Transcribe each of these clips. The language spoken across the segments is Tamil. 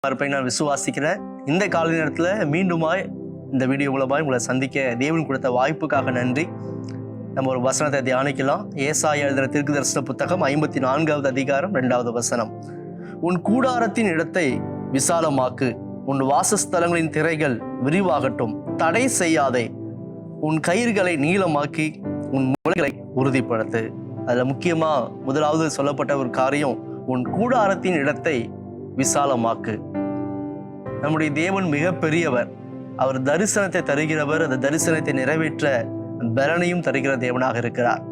இருப்பேன் நான் விசுவாசிக்கிறேன். இந்த காலை நேரத்தில் மீண்டுமாய் இந்த வீடியோ மூலமாய் உங்களை சந்திக்க தேவன் கொடுத்த வாய்ப்புக்காக நன்றி. நம்ம ஒரு வசனத்தை தியானிக்கலாம். ஏசாயா எழுதின தீர்க்கதரிசன புத்தகம் 54வது அதிகாரம் 2வது வசனம். உன் கூடாரத்தின் இடத்தை விசாலமாக்கு, உன் வாசஸ்தலங்களின் திரைகள் விரிவாகட்டும், தடை செய்யாதே, உன் கயிறுகளை நீளமாக்கி உன் முளைகளை உறுதிப்படுத்து. அதில் முக்கியமாக முதலாவது சொல்லப்பட்ட ஒரு காரியம், உன் கூடாரத்தின் இடத்தை விசாலமாக்கு. நம்முடைய தேவன் மிக பெரியவர். அவர் தரிசனத்தை தருகிறவர். அந்த தரிசனத்தை நிறைவேற்ற பலனையும் தருகிற தேவனாக இருக்கிறார்.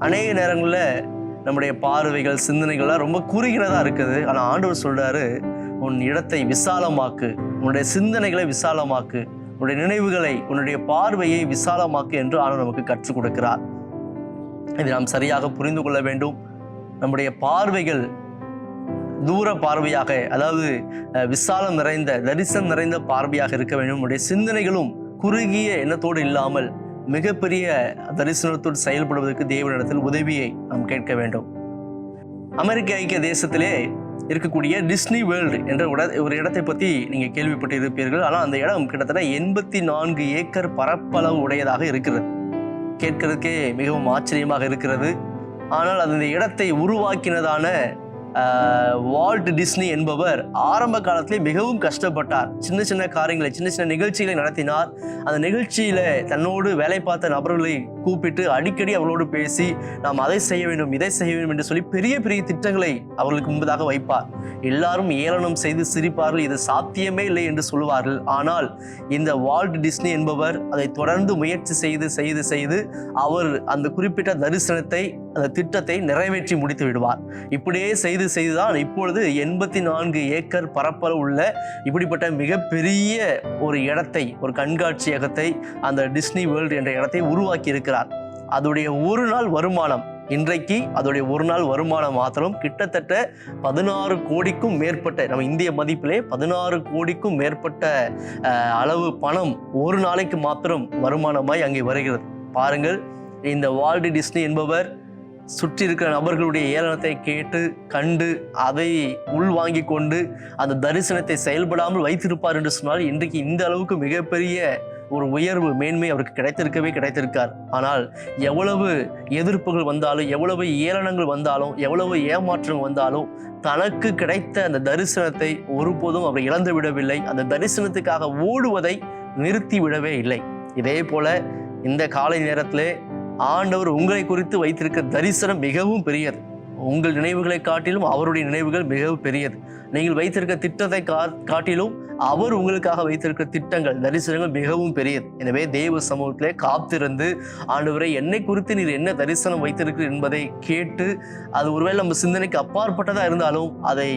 அநேக நேரங்களில் நம்முடைய பார்வைகள் சிந்தனைகள்லாம் ரொம்ப குறுகினதாக இருக்குது. ஆனால் ஆண்டவர் சொல்றாரு, உன் இடத்தை விசாலமாக்கு, உன்னுடைய சிந்தனைகளை விசாலமாக்கு, உன்னுடைய நினைவுகளை, உன்னுடைய பார்வையை விசாலமாக்கு என்று ஆண்டவர் நமக்கு கற்றுக் கொடுக்கிறார். இதை நாம் சரியாக புரிந்து கொள்ள வேண்டும். நம்முடைய பார்வைகள் தூர பார்வையாக, அதாவது விசாலம் நிறைந்த தரிசனம் நிறைந்த பார்வையாக இருக்க வேண்டும். நம்முடைய சிந்தனைகளும் குறுகிய எண்ணத்தோடு இல்லாமல் மிகப்பெரிய தரிசனத்தோடு செயல்படுவதற்கு தேவனிடத்தில் உதவியை நாம் கேட்க வேண்டும். அமெரிக்க ஐக்கிய தேசத்திலே இருக்கக்கூடிய டிஸ்னி வேர்ல்டு என்ற ஒரு இடத்தை பற்றி நீங்கள் கேள்விப்பட்டு இருப்பீர்கள். ஆனால் அந்த இடம் கிட்டத்தட்ட 84 ஏக்கர் பரப்பளவு உடையதாக இருக்கிறது. கேட்கறதுக்கே மிகவும் ஆச்சரியமாக இருக்கிறது. ஆனால் அந்த இடத்தை உருவாக்கினதான வால்ட் டிஸ்னி என்பவர் ஆரம்ப காலத்திலே மிகவும் கஷ்டப்பட்டார். சின்ன சின்ன காரியங்களை, சின்ன சின்ன நிகழ்ச்சிகளை நடத்தினார். அந்த நிகழ்ச்சியில தன்னோடு வேலை பார்த்த நபர்களை கூப்பிட்டு அடிக்கடி அவர்களோடு பேசி, நாம் அதை செய்ய வேண்டும், இதை செய்ய வேண்டும் என்று சொல்லி பெரிய பெரிய திட்டங்களை அவர்களுக்கு முன்பதாக வைப்பார். எல்லாரும் ஏளனம் செய்து சிரிப்பார்கள், இது சாத்தியமே இல்லை என்று சொல்லுவார்கள். ஆனால் இந்த வால்ட் டிஸ்னி என்பவர் அதை தொடர்ந்து முயற்சி செய்து செய்து செய்து அவர் அந்த குறிப்பிட்ட தரிசனத்தை, அந்த திட்டத்தை நிறைவேற்றி முடித்து விடுவார். இப்படியே செய்து செய்துதான் இப்பொழுது 84 ஏக்கர் பரப்பளவு உள்ள இப்படிப்பட்ட மிகப்பெரிய ஒரு இடத்தை, ஒரு கண்காட்சியகத்தை, அந்த டிஸ்னி வேர்ல்டு என்ற இடத்தை உருவாக்கி இருக்கிறார். அதோடைய ஒரு நாள் வருமானம், இன்றைக்கு அதோடைய ஒரு நாள் வருமானம் மாத்திரம் கிட்டத்தட்ட 16 கோடிக்கும் மேற்பட்ட, நம்ம இந்திய மதிப்பிலே 16 கோடிக்கும் மேற்பட்ட அளவு பணம் ஒரு நாளைக்கு மாத்திரம் வருமானமாய் அங்கே வருகிறது. பாருங்கள், இந்த வால்ட் டிஸ்னி என்பவர் சுற்றி இருக்கிற நபர்களுடைய ஏளனத்தை கேட்டு கண்டு அதை உள்வாங்கி கொண்டு அந்த தரிசனத்தை செயல்படாமல் வைத்திருப்பார் என்று சொன்னால் இன்றைக்கு இந்த அளவுக்கு மிகப்பெரிய ஒரு உயர்வு, மேன்மை அவருக்கு கிடைத்திருக்கார். ஆனால் எவ்வளவு எதிர்ப்புகள் வந்தாலும், எவ்வளவு ஏளனங்கள் வந்தாலும், எவ்வளவு ஏமாற்றம் வந்தாலும் தனக்கு கிடைத்த அந்த தரிசனத்தை ஒருபோதும் அவர் இழந்து விடவில்லை. அந்த தரிசனத்துக்காக ஓடுவதை நிறுத்தி விடவே இல்லை. இதே போல இந்த காலை நேரத்திலே ஆண்டவர் உங்களை குறித்து வைத்திருக்க தரிசனம் மிகவும் பெரியது. உங்கள் நினைவுகளை காட்டிலும் அவருடைய நினைவுகள் மிகவும் பெரியது. நீங்கள் வைத்திருக்க திட்டத்தை காட்டிலும் அவர் உங்களுக்காக வைத்திருக்க திட்டங்கள், தரிசனங்கள் மிகவும் பெரியது. எனவே தேவ சமூகத்திலே காத்திருந்து, ஆண்டவரை என்னை குறித்து நீர் என்ன தரிசனம் வைத்திருக்கிறீர் என்பதை கேட்டு, அது ஒருவேளை நம்ம சிந்தனைக்கு அப்பாற்பட்டதா இருந்தாலும் அதை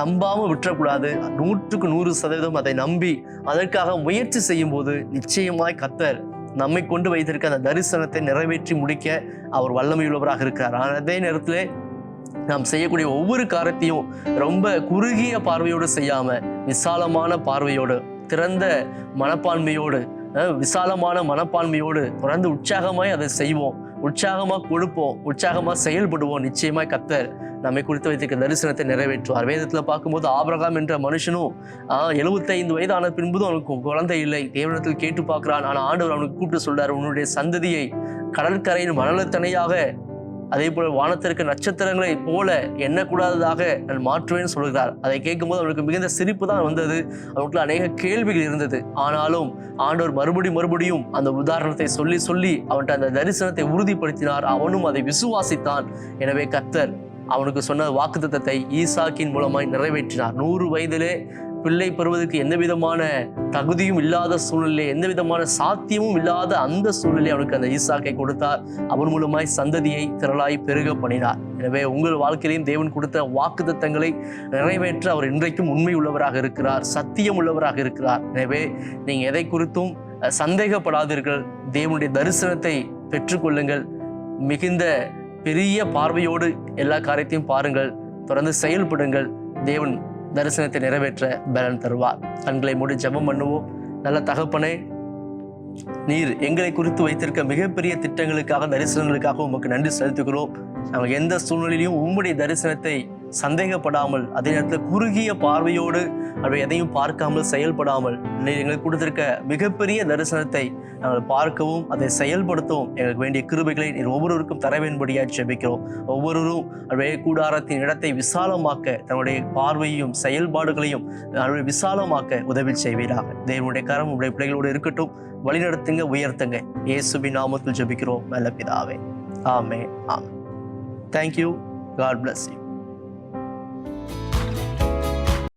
நம்பாம விட்டுறக்கூடாது. 100க்கு 100% அதை நம்பி அதற்காக முயற்சி செய்யும் போது நிச்சயமாய் கர்த்தர் நம்மை கொண்டு வைத்திருக்க அந்த தரிசனத்தை நிறைவேற்றி முடிக்க அவர் வல்லமையுள்ளவராக இருக்கிறார். ஆனால் அதே நேரத்தில் நாம் செய்யக்கூடிய ஒவ்வொரு காரியத்தையும் ரொம்ப குறுகிய பார்வையோடு செய்யாம, விசாலமான பார்வையோடு, திறந்த மனப்பான்மையோடு, விசாலமான மனப்பான்மையோடு தொடர்ந்து உற்சாகமாய் அதை செய்வோம், உற்சாகமாக கொடுப்போம், உற்சாகமாக செயல்படுவோம். நிச்சயமாய் கர்த்தர் நம்மை குறித்து வைத்திருக்க தரிசனத்தை நிறைவேற்றுவார். வேதத்தில் பார்க்கும்போது ஆபிரகாம் என்ற மனுஷனும் 75 வயதான பின்பும் அவனுக்கு குழந்தை இல்லை. தேவனிடத்தில் கேட்டு பார்க்கிறான். ஆனால் ஆண்டவர் அவனுக்கு கூப்பிட்டு சொல்றாரு, உன்னுடைய சந்ததியை கடற்கரையின் மணலத்தனையாக, அதே போல வானத்திற்கு நட்சத்திரங்களை போல எண்ணக்கூடாததாக நான் மாற்றுவேன்னு சொல்கிறார். அதை கேட்கும்போது அவனுக்கு மிகுந்த சிரிப்பு தான் வந்தது. அவனுக்குள்ள அநேக கேள்விகள் இருந்தது. ஆனாலும் ஆண்டவர் மறுபடியும் அந்த உதாரணத்தை சொல்லி சொல்லி அவன்கிட்ட அந்த தரிசனத்தை உறுதிப்படுத்தினார். அவனும் அதை விசுவாசித்தான். எனவே கர்த்தர் அவனுக்கு சொன்ன வாக்குத்தத்தத்தை ஈசாக்கின் மூலமாய் நிறைவேற்றினார். 100 வயதிலே பிள்ளை பெறுவதற்கு எந்த விதமான தகுதியும் இல்லாத சூழ்நிலை, எந்த விதமான சாத்தியமும் இல்லாத அந்த சூழ்நிலை அவனுக்கு அந்த ஈசாக்கை கொடுத்தார். அவன் மூலமாய் சந்ததியை திரளாய் பெருக பண்ணினார். எனவே உங்கள் வாழ்க்கையிலையும் தேவன் கொடுத்த வாக்குத்தத்தங்களை நிறைவேற்ற அவர் இன்றைக்கும் உண்மை உள்ளவராக இருக்கிறார், சத்தியம் உள்ளவராக இருக்கிறார். எனவே நீங்கள் எதை குறித்தும் சந்தேகப்படாதீர்கள். தேவனுடைய தரிசனத்தை பெற்றுக்கொள்ளுங்கள். மிகுந்த பெரிய பார்வையோடு எல்லா காரியத்தையும் பாருங்கள், தொடர்ந்து செயல்படுங்கள். தேவன் தரிசனத்தை நிறைவேற்ற பலன் தருவார். கண்களை மூடி ஜெபம் பண்ணுவோம். நல்ல தகப்பனே, நீர் எங்களை குறித்து வைத்திருக்க மிகப்பெரிய திட்டங்களுக்காக, தரிசனங்களுக்காக உமக்கு நன்றி செலுத்துகிறோம். நாங்கள் எந்த சூழ்நிலையிலும் உம்முடைய தரிசனத்தை சந்தேகப்படாமல், அதே நேரத்தில் குறுகிய பார்வையோடு அவை எதையும் பார்க்காமல் செயல்படாமல், எங்களுக்கு கொடுத்திருக்க மிகப்பெரிய தரிசனத்தை நாங்கள் பார்க்கவும் அதை செயல்படுத்தவும் எங்களுக்கு வேண்டிய கிருபைகளை நீர் ஒவ்வொருவருக்கும் தர வேண்டும்படியாக ஜெபிக்கிறோம். ஒவ்வொருவரும் அவருடைய கூடாரத்தின் இடத்தை விசாலமாக்க, தன்னுடைய பார்வையும் செயல்பாடுகளையும் விசாலமாக்க உதவி செய்வீராக. தேவனுடைய கரம் உடைய பிள்ளைகளோடு இருக்கட்டும். வழிநடத்துங்க, உயர்த்துங்க. இயேசுவின் நாமத்தில் ஜெபிக்கிறோம் நல்ல பிதாவே. ஆமென். ஆமென். Thank you. God bless you.